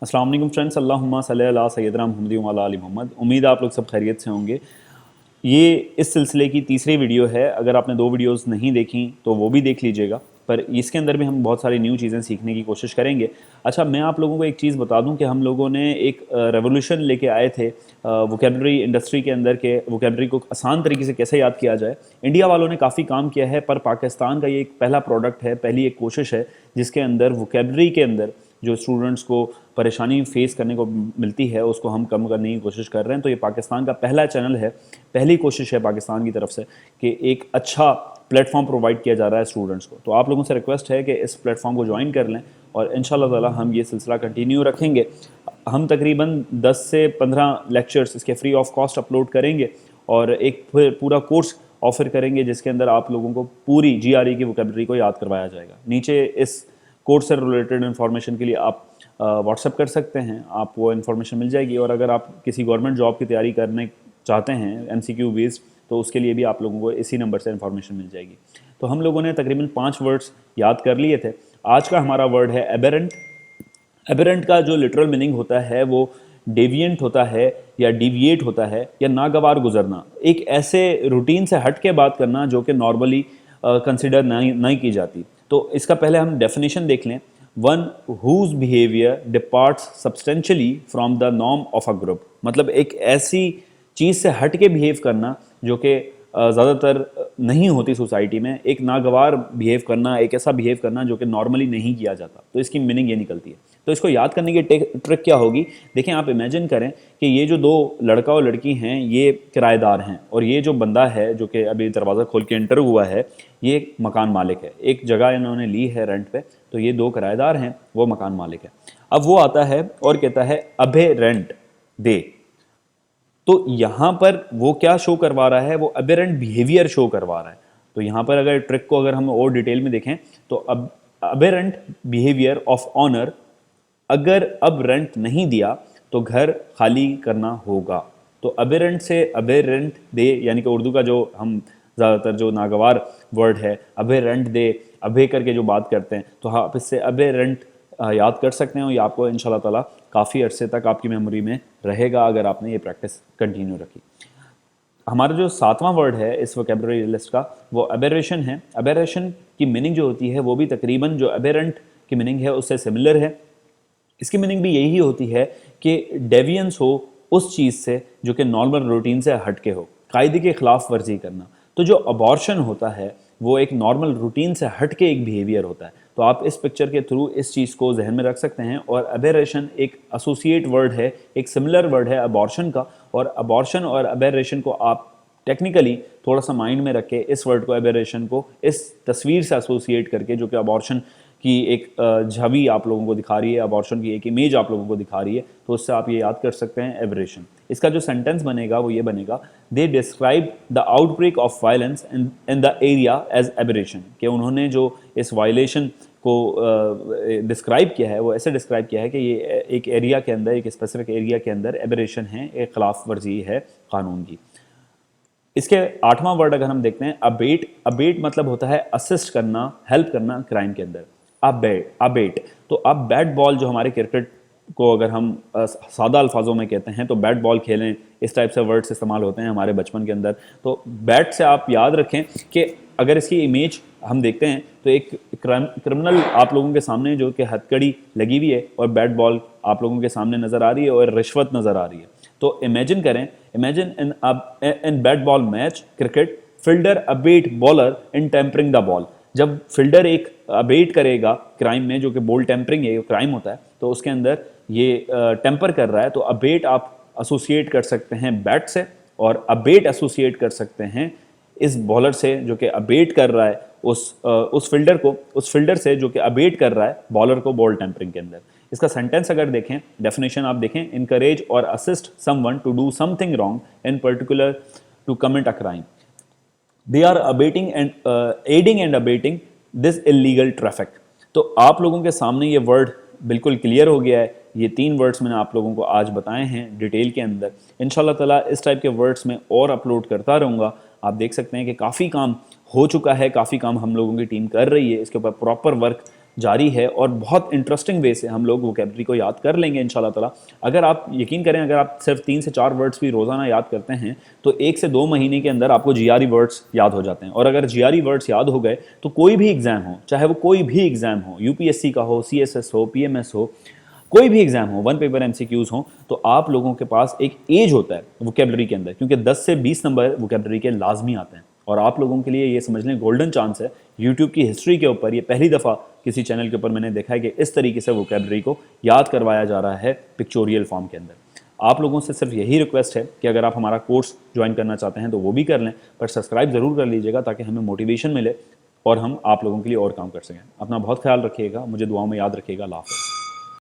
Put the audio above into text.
अस्सलाम वालेकुम फ्रेंड्स, अल्लाहुम्मा सल्ली अला सय्यदना मुहम्मद व अला आलि मोहम्मद। उम्मीद है आप लोग सब खैरियत से होंगे। ये इस सिलसिले की तीसरी वीडियो है। अगर आपने दो वीडियोस नहीं देखी तो वो भी देख लीजिएगा, पर इसके अंदर भी हम बहुत सारी न्यू चीज़ें सीखने की कोशिश करेंगे। अच्छा, मैं आप लोगों को एक चीज़ बता दूं कि हम लोगों ने एक रेवोल्यूशन लेके आए थे वोकेबलरी इंडस्ट्री के अंदर के वोकेबलरी को आसान तरीके से कैसे याद किया जाए। इंडिया वालों ने काफ़ी काम किया है, पर पाकिस्तान का ये एक पहला प्रोडक्ट है, पहली एक कोशिश है जिसके अंदर वोकेबलरी के अंदर जो स्टूडेंट्स को परेशानी फेस करने को मिलती है उसको हम कम करने की कोशिश कर रहे हैं। तो ये पाकिस्तान का पहला चैनल है, पहली कोशिश है पाकिस्तान की तरफ से कि एक अच्छा प्लेटफॉर्म प्रोवाइड किया जा रहा है स्टूडेंट्स को। तो आप लोगों से रिक्वेस्ट है कि इस प्लेटफॉर्म को ज्वाइन कर लें और इंशाल्लाह ताला हम ये सिलसिला कंटिन्यू रखेंगे। हम तकरीबन 10 से 15 लेक्चर्स इसके फ्री ऑफ कॉस्ट अपलोड करेंगे और एक पूरा कोर्स ऑफर करेंगे जिसके अंदर आप लोगों को पूरी GRE की वोकेबलरी को याद करवाया जाएगा। नीचे इस कोर्स से रिलेटेड इन्फॉर्मेशन के लिए आप व्हाट्सअप कर सकते हैं, आप वो इन्फॉर्मेशन मिल जाएगी। और अगर आप किसी गवर्नमेंट जॉब की तैयारी करने चाहते हैं MCQ बेस्ड, तो उसके लिए भी आप लोगों को इसी नंबर से इन्फॉर्मेशन मिल जाएगी। तो हम लोगों ने तकरीबन 5 वर्ड्स याद कर लिए थे। आज का हमारा वर्ड है एबेरेंट। एबेरेंट का जो लिटरल मीनिंग होता है वो डेविएंट होता है या डिविएट होता है या नागवार गुजरना, एक ऐसे रूटीन से हट के बात करना जो कि नॉर्मली कंसिडर नहीं की जाती। तो इसका पहले हम डेफिनेशन देख लें। One whose behaviour departs substantially from the norm of a group, मतलब एक ऐसी चीज़ से हट के बिहेव करना जो कि ज़्यादातर नहीं होती सोसाइटी में, एक नागवार बिहेव करना, एक ऐसा बिहेव करना जो कि नॉर्मली नहीं किया जाता। तो इसकी मीनिंग ये निकलती है। तो इसको याद करने की ट्रिक क्या होगी, देखें आप इमेजिन करें कि ये जो दो लड़का और लड़की हैं ये किराएदार हैं और ये जो बंदा है जो कि अभी दरवाज़ा खोल के एंटर हुआ है ये एक मकान मालिक है। एक जगह इन्होंने ली है रेंट पे, तो ये दो किराएदार हैं, वो मकान मालिक है। अब वो आता है और कहता है अबे रेंट दे। तो यहाँ पर वो क्या शो करवा रहा है, वो अबेरेंट बिहेवियर शो करवा रहा है। तो यहाँ पर अगर ट्रिक को अगर हम और डिटेल में देखें तो अब अबेरेंट बिहेवियर ऑफ ऑनर, अगर अब रेंट नहीं दिया तो घर खाली करना होगा। तो अबेरेंट से अबेरेंट दे, यानी कि उर्दू का जो हम ज़्यादातर जो नागवार वर्ड है अबे रेंट दे, अबे करके जो बात करते हैं, तो हाँ आप इससे अबे रेंट याद कर सकते हैं और ये आपको इंशाल्लाह ताला काफ़ी अरसे तक आपकी मेमोरी में रहेगा अगर आपने ये प्रैक्टिस कंटिन्यू रखी। हमारा जो 7वां वर्ड है इस वोकेबलरी लिस्ट का वो अबेरेशन है। अबेरेशन की मीनिंग जो होती है वो भी तकरीबन जो अबेरेंट की मीनिंग है उससे सिमिलर है। इसकी मीनिंग भी यही होती है कि डेवियंस हो उस चीज़ से जो कि नॉर्मल रूटीन से हटके हो, कायदे के खिलाफ वर्जी करना। तो जो अबॉर्शन होता है वो एक नॉर्मल रूटीन से हटके एक बिहेवियर होता है। तो आप इस पिक्चर के थ्रू इस चीज़ को जहन में रख सकते हैं। और अबेरेशन एक एसोसिएट वर्ड है, एक सिमिलर वर्ड है अबॉर्शन का। और अबॉर्शन और अबेरेशन को आप टेक्निकली थोड़ा सा माइंड में रख के इस वर्ड को, अबेरेशन को इस तस्वीर से एसोसिएट करके जो कि अबॉर्शन की एक छवि आप लोगों को दिखा रही है, अबॉर्शन की एक इमेज आप लोगों को दिखा रही है, तो उससे आप ये याद कर सकते हैं एबरेशन। इसका जो सेंटेंस बनेगा वो ये बनेगा, they describe the outbreak of violence in the area as aberration, कि उन्होंने जो इस वायलेशन को डिस्क्राइब किया है वो ऐसे डिस्क्राइब किया है कि ये एक एरिया के अंदर, एक स्पेसिफिक एरिया के अंदर एबरेशन है, एक खिलाफ वर्जी है कानून की। इसके 8वां वर्ड अगर हम देखते हैं अबेट। अबेट मतलब होता है असिस्ट करना, हेल्प करना क्राइम के अंदर। अबेट तो अब बैट बॉल जो हमारे क्रिकेट को अगर हम सादा अल्फाजों में कहते हैं तो बैट बॉल खेलें, इस टाइप से वर्ड्स इस्तेमाल होते हैं हमारे बचपन के अंदर। तो बैट से आप याद रखें कि अगर इसकी इमेज हम देखते हैं तो एक क्रिमिनल आप लोगों के सामने जो कि हथकड़ी लगी हुई है और बैट बॉल आप लोगों के सामने नज़र आ रही है और रिश्वत नज़र आ रही है। तो इमेजिन करें, imagine in bat ball match cricket, fielder abet bowler in tampering the ball. जब फील्डर एक अबेट करेगा क्राइम में, जो कि बॉल टेम्परिंग है, क्राइम होता है, तो उसके अंदर ये टेम्पर कर रहा है। तो अबेट आप एसोसिएट कर सकते हैं बैट से और अबेट एसोसिएट कर सकते हैं इस बॉलर से जो कि अबेट कर रहा है उस फील्डर को, उस फील्डर से जो कि अबेट कर रहा है बॉलर को बॉल टेम्परिंग के अंदर। इसका सेंटेंस अगर देखें, डेफिनेशन आप देखें, इनकरेज और assist someone to do something wrong in particular to commit a crime, they are abetting and aiding and abetting this illegal traffic. तो आप लोगों के सामने ये वर्ड बिल्कुल क्लियर हो गया है। ये 3 वर्ड्स मैंने आप लोगों को आज बताए हैं डिटेल के अंदर। इंशाल्लाह ताला इस टाइप के वर्ड्स में और अपलोड करता रहूँगा। आप देख सकते हैं कि काफ़ी काम हो चुका है, काफ़ी काम हम लोगों की टीम कर रही है, इसके ऊपर प्रॉपर वर्क जारी है और बहुत इंटरेस्टिंग वे से हम लोग वोकेबलरी को याद कर लेंगे इंशाल्लाह ताला। अगर आप यकीन करें, अगर आप सिर्फ 3 से 4 वर्ड्स भी रोज़ाना याद करते हैं तो 1 से 2 महीने के अंदर आपको जीआरई वर्ड्स याद हो जाते हैं। और अगर जीआरई वर्ड्स याद हो गए तो कोई भी एग्ज़ाम हो, चाहे वो कोई भी एग्ज़ाम हो, यूपीएससी का हो, सीएसएस हो, पीएमएस हो, कोई भी एग्जाम हो, वन पेपर एमसीक्यूज हो, तो आप लोगों के पास एक एज होता है वोकेबलरी के अंदर, क्योंकि 10 से 20 नंबर वोकेबलरी के लाजमी आते हैं। और आप लोगों के लिए ये समझ लें गोल्डन चांस है। यूट्यूब की हिस्ट्री के ऊपर ये पहली दफ़ा किसी चैनल के ऊपर मैंने देखा है कि इस तरीके से वोकेबलरी को याद करवाया जा रहा है पिक्चोरियल फॉर्म के अंदर। आप लोगों से सिर्फ यही रिक्वेस्ट है कि अगर आप हमारा कोर्स ज्वाइन करना चाहते हैं तो वो भी कर लें, पर सब्सक्राइब ज़रूर कर लीजिएगा ताकि हमें मोटिवेशन मिले और हम आप लोगों के लिए और काम कर सकें। अपना बहुत ख्याल रखिएगा, मुझे दुआओं में याद रखिएगा। अल्लाह हाफ़िज़।